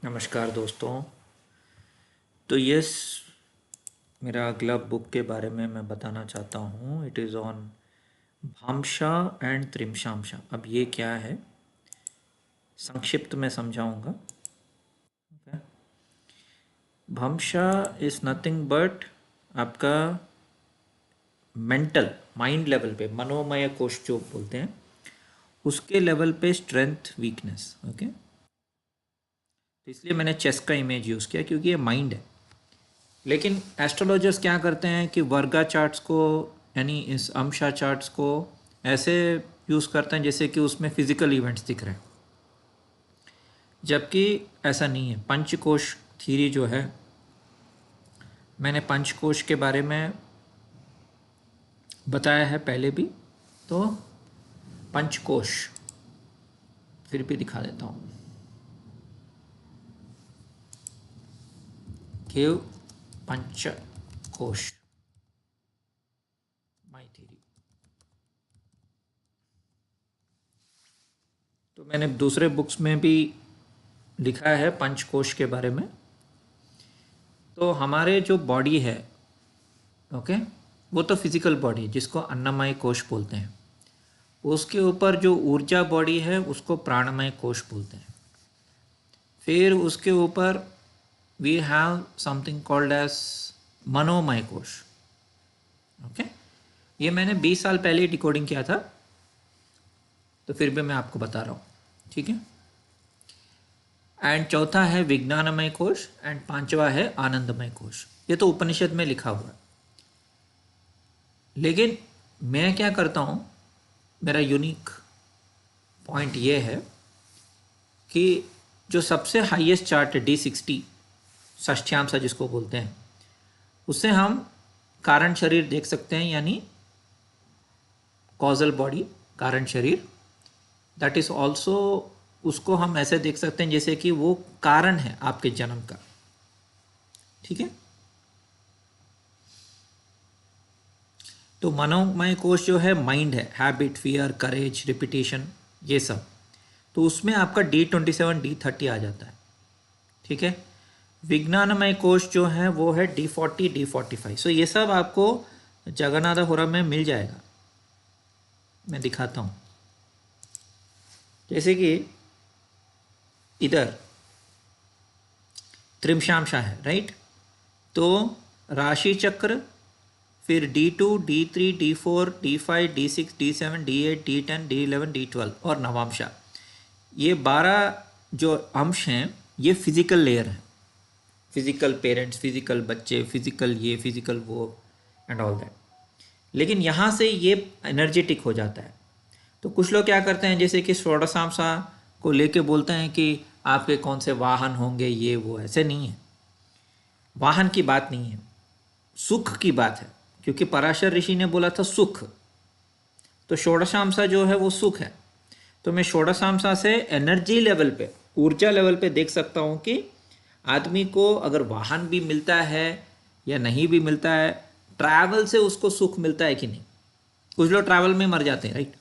नमस्कार दोस्तों। तो यस, मेरा अगला बुक के बारे में मैं बताना चाहता हूँ। इट इज़ ऑन भामशा एंड त्रिमशामशा। अब ये क्या है, संक्षिप्त में समझाऊंगा। भामशा इज़ नथिंग बट आपका मेंटल माइंड लेवल पे, मनोमय कोश जो बोलते हैं, उसके लेवल पे स्ट्रेंथ वीकनेस। ओके, तो इसलिए मैंने चेस का इमेज यूज़ किया क्योंकि ये माइंड है। लेकिन एस्ट्रोलॉजर्स क्या करते हैं कि वर्गा चार्ट्स को, यानी इस अमशा चार्ट्स को ऐसे यूज़ करते हैं जैसे कि उसमें फिजिकल इवेंट्स दिख रहे हैं, जबकि ऐसा नहीं है। पंचकोश थ्योरी जो है, मैंने पंचकोश के बारे में बताया है पहले भी। तो पंचकोश फिर भी दिखा देता हूँ। केव पंचकोश माई थ्योरी। तो मैंने दूसरे बुक्स में भी लिखा है पंचकोश के बारे में। तो हमारे जो बॉडी है, ओके, वो तो फिजिकल बॉडी जिसको अन्नमय कोश बोलते हैं। उसके ऊपर जो ऊर्जा बॉडी है उसको प्राणमय कोश बोलते हैं। फिर उसके ऊपर we have something called as मनोमय कोश। ओके, ये मैंने 20 साल पहले ही डिकोडिंग किया था, तो फिर भी मैं आपको बता रहा हूँ। ठीक है। एंड चौथा है विज्ञानमय कोश एंड पांचवा है आनंदमय कोश। ये तो उपनिषद में लिखा हुआ है। लेकिन मैं क्या करता हूँ, मेरा यूनिक पॉइंट ये है कि जो सबसे हाईएस्ट चार्ट है D60 षष्ठ्यांश जिसको बोलते हैं, उससे हम कारण शरीर देख सकते हैं, यानी कॉजल बॉडी, कारण शरीर। दैट इज ऑल्सो, उसको हम ऐसे देख सकते हैं जैसे कि वो कारण है आपके जन्म का। ठीक है। तो मनोमय कोश जो है माइंड है, हैबिट, फियर, करेज, रिपीटेशन, ये सब। तो उसमें आपका D27 D30 आ जाता है। ठीक है। विज्ञानमय कोश जो है वो है D40 D45। सो ये सब आपको जगन्नाथ होरम में मिल जाएगा। मैं दिखाता हूँ। जैसे कि इधर त्रिमशामशा है, राइट। तो राशि चक्र, फिर D2 D3 D4 D5 D6 D7 D8 D10 D11 D12 और नवांशा। ये 12 जो अंश हैं ये फिजिकल लेयर है। फिजिकल पेरेंट्स, फिजिकल बच्चे, फिजिकल ये, फिजिकल वो एंड ऑल दैट। लेकिन यहाँ से ये एनर्जेटिक हो जाता है। तो कुछ लोग क्या करते हैं, जैसे कि षोडशांशा को लेके बोलते हैं कि आपके कौन से वाहन होंगे, ये वो। ऐसे नहीं है, वाहन की बात नहीं है, सुख की बात है। क्योंकि पराशर ऋषि ने बोला था सुख, तो षोडशांशा जो है वो सुख है। तो मैं षोडशांशा से एनर्जी लेवल पे, ऊर्जा लेवल पे देख सकता हूँ कि आदमी को अगर वाहन भी मिलता है या नहीं भी मिलता है, ट्रैवल से उसको सुख मिलता है कि नहीं। कुछ लोग ट्रैवल में मर जाते हैं, राइट।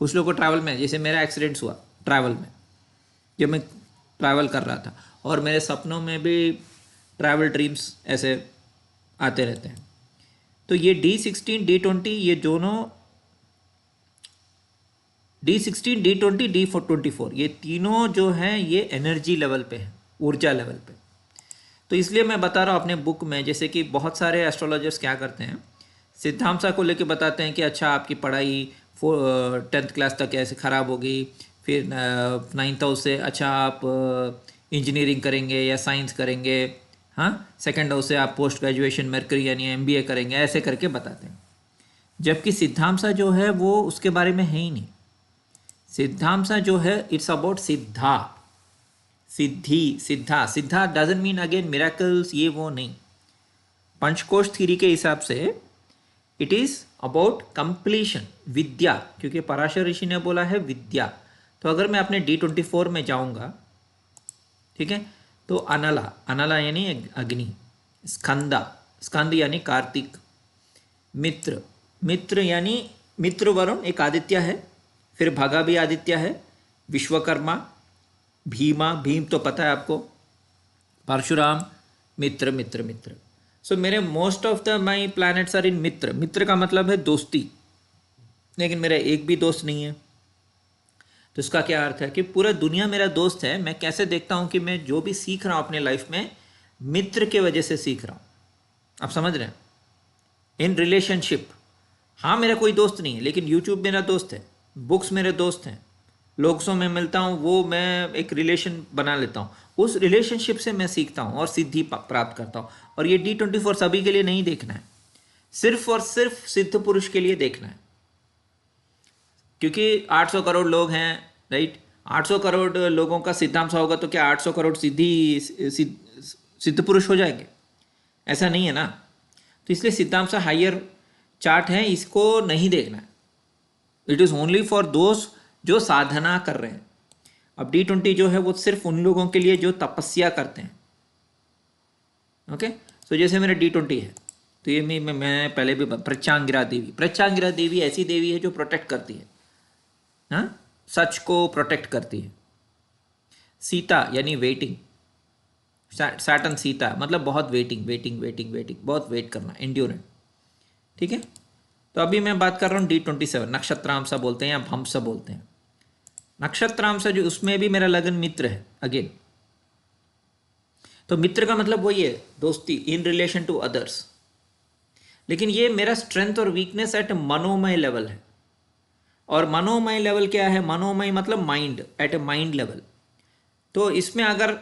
कुछ लोग को ट्रैवल में, जैसे मेरा एक्सीडेंट्स हुआ ट्रैवल में, जब मैं ट्रैवल कर रहा था, और मेरे सपनों में भी ट्रैवल ड्रीम्स ऐसे आते रहते हैं। तो ये D16 D20, ये दोनों D16 D20 D24, ये तीनों जो हैं ये एनर्जी लेवल पे हैं, ऊर्जा लेवल पे। तो इसलिए मैं बता रहा हूँ अपने बुक में, जैसे कि बहुत सारे एस्ट्रोलॉजर्स क्या करते हैं, सिद्धांशा को लेके बताते हैं कि अच्छा आपकी पढ़ाई 10th क्लास तक ऐसे ख़राब होगी, फिर 9th हाउस से अच्छा आप इंजीनियरिंग करेंगे या साइंस करेंगे, हाँ, 2nd हाउस से आप पोस्ट ग्रेजुएशन मरकरी यानी MBA करेंगे, ऐसे करके बताते हैं। जबकि सिद्धांशा जो है वो उसके बारे में है ही नहीं। सिद्धांशा जो है इट्स अबाउट सिद्धा, सिद्धि, सिद्धा। सिद्धा डजंट मीन अगेन मिराकल्स, ये वो नहीं। पंचकोश थ्योरी के हिसाब से इट इज अबाउट कंप्लीशन, विद्या, क्योंकि पराशर ऋषि ने बोला है विद्या। तो अगर मैं अपने D24 में जाऊंगा, ठीक है, तो अनला, अनला यानी अग्नि, स्कंदा, स्कंद यानी कार्तिक, मित्र, मित्र यानी मित्र वरुण एक आदित्य है, फिर भगा भी आदित्य है, विश्वकर्मा, भीमा, भीम तो पता है आपको, परशुराम, मित्र मित्र मित्र। सो मेरे most of the my planets are in मित्र। मित्र का मतलब है दोस्ती, लेकिन मेरा एक भी दोस्त नहीं है। तो इसका क्या अर्थ है कि पूरा दुनिया मेरा दोस्त है। मैं कैसे देखता हूँ कि मैं जो भी सीख रहा हूँ अपने लाइफ में मित्र के वजह से सीख रहा हूँ। आप समझ रहे हैं? इन रिलेशनशिप, हाँ मेरा कोई दोस्त नहीं है, लेकिन यूट्यूब मेरा दोस्त है, बुक्स मेरे दोस्त हैं, लोगों से मैं मिलता हूँ, वो मैं एक रिलेशन बना लेता हूँ, उस रिलेशनशिप से मैं सीखता हूँ और सिद्धि प्राप्त करता हूँ। और ये D24 सभी के लिए नहीं देखना है, सिर्फ और सिर्फ सिद्ध पुरुष के लिए देखना है। क्योंकि 800 करोड़ लोग हैं, राइट? 800 करोड़ लोगों का सिद्धांश होगा तो क्या 800 करोड़ सिद्ध पुरुष हो जाएंगे? ऐसा नहीं है ना। तो इसलिए सिद्धांश हायर चार्ट है, इसको नहीं देखना है। इट इज़ ओनली फॉर दोस्त जो साधना कर रहे हैं। अब D20 जो है वो सिर्फ उन लोगों के लिए जो तपस्या करते हैं। ओके, सो जैसे मेरा D20 है, तो ये मैं पहले भी प्रत्यांगिरा देवी, प्रत्यांगिरा देवी ऐसी देवी है जो प्रोटेक्ट करती है, हाँ, सच को प्रोटेक्ट करती है। सीता यानी वेटिंग, सैटर्न सीता मतलब बहुत वेटिंग वेटिंग वेटिंग वेटिंग, बहुत वेट करना, एंड्योरेंट। ठीक है, तो अभी मैं बात कर रहा हूँ D27, नक्षत्रांशा बोलते हैं या भंसा बोलते हैं। नक्षत्रांशा जो, उसमें भी मेरा लगन मित्र है अगेन। तो मित्र का मतलब वही है दोस्ती, इन रिलेशन टू अदर्स। लेकिन ये मेरा स्ट्रेंथ और वीकनेस एट मनोमय लेवल है। और मनोमय लेवल क्या है? मनोमय मतलब mind, at a mind level. तो इसमें अगर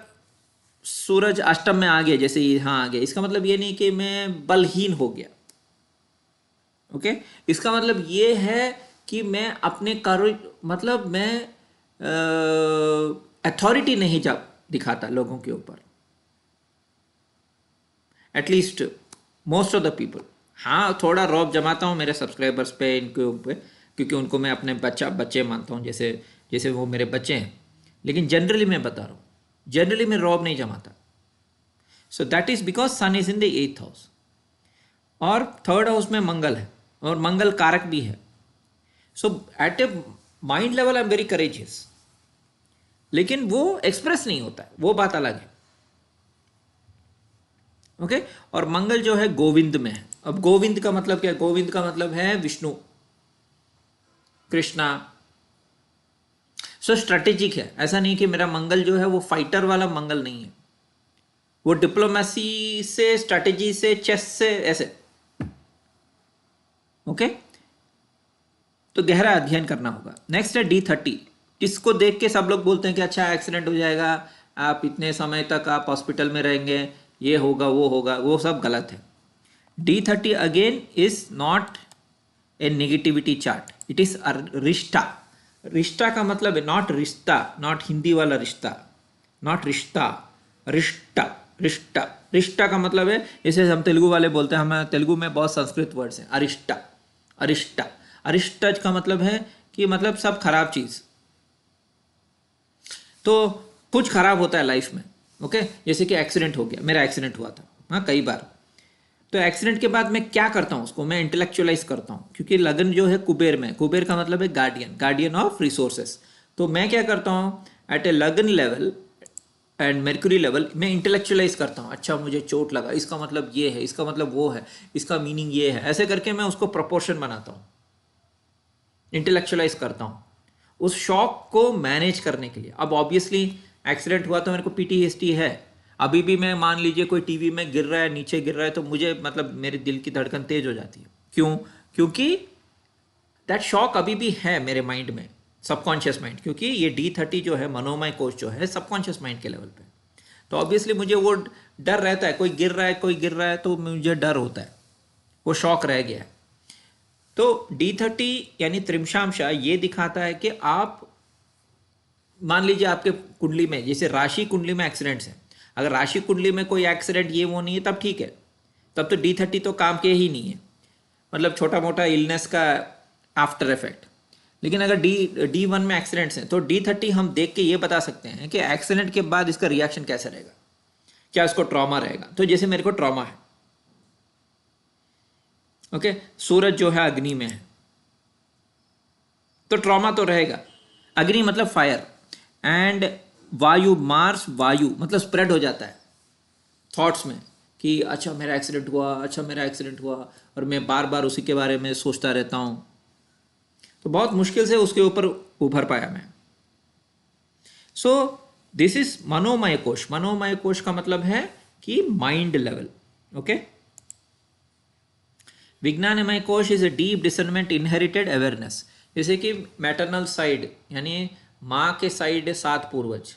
सूरज अष्टम में आ गया, जैसे यहाँ आ गया, इसका मतलब ये नहीं कि मैं बलहीन हो गया। ओके, इसका मतलब ये है कि मैं अपने कार्य, मतलब मैं अथॉरिटी नहीं जा दिखाता लोगों के ऊपर, at least most of the people. हाँ, थोड़ा रौब जमाता हूँ मेरे सब्सक्राइबर्स पे, इनके ऊपर, क्योंकि उनको मैं अपने बच्चे मानता हूँ, जैसे जैसे वो मेरे बच्चे हैं। लेकिन जनरली मैं बता रहा हूँ, जनरली मैं रौब नहीं जमाता। So that is because sun is in the 8th house और 3rd हाउस में मंगल है, और मंगल कारक भी है। So at a mind level I am very courageous, लेकिन वो एक्सप्रेस नहीं होता है, वो बात अलग है। ओके, और मंगल जो है गोविंद में है। अब गोविंद का मतलब क्या है? गोविंद का मतलब है विष्णु, कृष्णा। सो स्ट्रेटेजिक है, ऐसा नहीं कि मेरा मंगल जो है वो फाइटर वाला मंगल नहीं है, वो डिप्लोमेसी से, स्ट्रेटेजी से, चेस से, ऐसे। ओके, तो गहरा अध्ययन करना होगा। नेक्स्ट है D30, इसको देख के सब लोग बोलते हैं कि अच्छा एक्सीडेंट हो जाएगा, आप इतने समय तक आप हॉस्पिटल में रहेंगे, ये होगा वो होगा, वो सब गलत है। D30 again is not a negativity chart, it is रिश्ता। रिश्ता का मतलब है नॉट रिश्ता, नॉट हिंदी वाला रिश्ता, नॉट रिश्ता, रिश्ता, रिश्ता। रिश्ता का मतलब है, जैसे हम तेलुगु वाले बोलते हैं, हमें तेलुगु में बहुत संस्कृत वर्ड्स हैं, अरिष्टा, अरिष्टा। अरिष्टा का मतलब है कि मतलब सब खराब चीज। तो कुछ खराब होता है लाइफ में, ओके, जैसे कि एक्सीडेंट हो गया, मेरा एक्सीडेंट हुआ था, हाँ, कई बार। तो एक्सीडेंट के बाद मैं क्या करता हूँ, उसको मैं इंटेलेक्चुअलाइज करता हूँ, क्योंकि लगन जो है कुबेर में, कुबेर का मतलब है गार्डियन, गार्डियन ऑफ रिसोर्सेस। तो मैं क्या करता हूँ, एट ए लगन लेवल एंड मेर्क्यूरी लेवल मैं इंटेलेक्चुअलाइज करता हूँ। अच्छा, मुझे चोट लगा, इसका मतलब ये है, इसका मतलब वो है, इसका मीनिंग ये है, ऐसे करके मैं उसको प्रोपोर्शन बनाता हूँ, इंटेलेक्चुअलाइज करता हूँ उस शॉक को मैनेज करने के लिए। अब ऑब्वियसली एक्सीडेंट हुआ तो मेरे को PTSD है। अभी भी मैं, मान लीजिए कोई टीवी में गिर रहा है, नीचे गिर रहा है, तो मुझे मतलब मेरे दिल की धड़कन तेज हो जाती है। क्यों? क्योंकि दैट शॉक अभी भी है मेरे माइंड में, सबकॉन्शियस माइंड, क्योंकि ये D30 जो है, मनोमय कोश जो है, सबकॉन्शियस माइंड के लेवल पे। तो ऑब्वियसली मुझे वो डर रहता है, कोई गिर रहा है, कोई गिर रहा है, तो मुझे डर होता है, वो शौक रह गया है। तो D30 यानी त्रिमशांशा ये दिखाता है कि आप, मान लीजिए आपके कुंडली में, जैसे राशि कुंडली में एक्सीडेंट्स हैं, अगर राशि कुंडली में कोई एक्सीडेंट ये वो नहीं है, तब ठीक है, तब तो D30 तो काम के ही नहीं है, मतलब छोटा मोटा इलनेस का आफ्टर इफेक्ट। लेकिन अगर D1 में एक्सीडेंट्स हैं, तो D30 हम देख के ये बता सकते हैं कि एक्सीडेंट के बाद इसका रिएक्शन कैसा रहेगा, क्या इसको ट्रॉमा रहेगा। तो जैसे मेरे को ट्रॉमा है, ओके, सूरज जो है अग्नि में है, तो ट्रॉमा तो रहेगा। अग्नि मतलब फायर, एंड वायु, मार्स वायु मतलब स्प्रेड हो जाता है थॉट्स में कि अच्छा मेरा एक्सीडेंट हुआ, अच्छा मेरा एक्सीडेंट हुआ, और मैं बार बार उसी के बारे में सोचता रहता हूँ। तो बहुत मुश्किल से उसके ऊपर उभर पाया मैं। सो दिस इज मनोमय कोश। मनोमय कोश का मतलब है कि माइंड लेवल। ओके, विज्ञानमय कोश is a deep discernment inherited awareness. जैसे कि मैटरनल साइड यानी माँ के साइड 7 पूर्वज,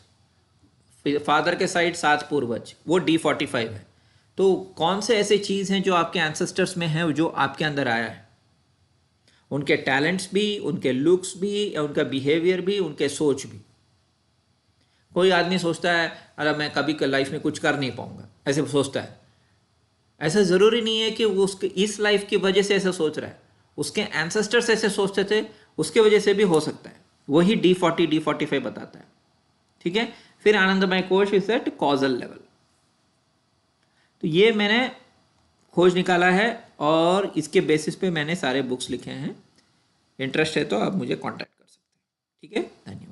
फादर के साइड 7 पूर्वज, वो D45 है। तो कौन से ऐसे चीज़ हैं जो आपके एंसेस्टर्स में है, जो आपके अंदर आया है? उनके टैलेंट्स भी, उनके लुक्स भी, उनका बिहेवियर भी, उनके सोच भी। कोई आदमी सोचता है अरे मैं कभी लाइफ में कुछ कर नहीं पाऊंगा, ऐसे सोचता है। ऐसा ज़रूरी नहीं है कि वो उसके इस लाइफ की वजह से ऐसा सोच रहा है, उसके एंसेस्टर्स ऐसे सोचते थे, उसके वजह से भी हो सकता है। वही D45 बताता है। ठीक है, फिर आनंदमय कोश इज एट कॉजल लेवल। तो ये मैंने खोज निकाला है और इसके बेसिस पे मैंने सारे बुक्स लिखे हैं। इंटरेस्ट है तो आप मुझे कांटेक्ट कर सकते हैं। ठीक है, धन्यवाद।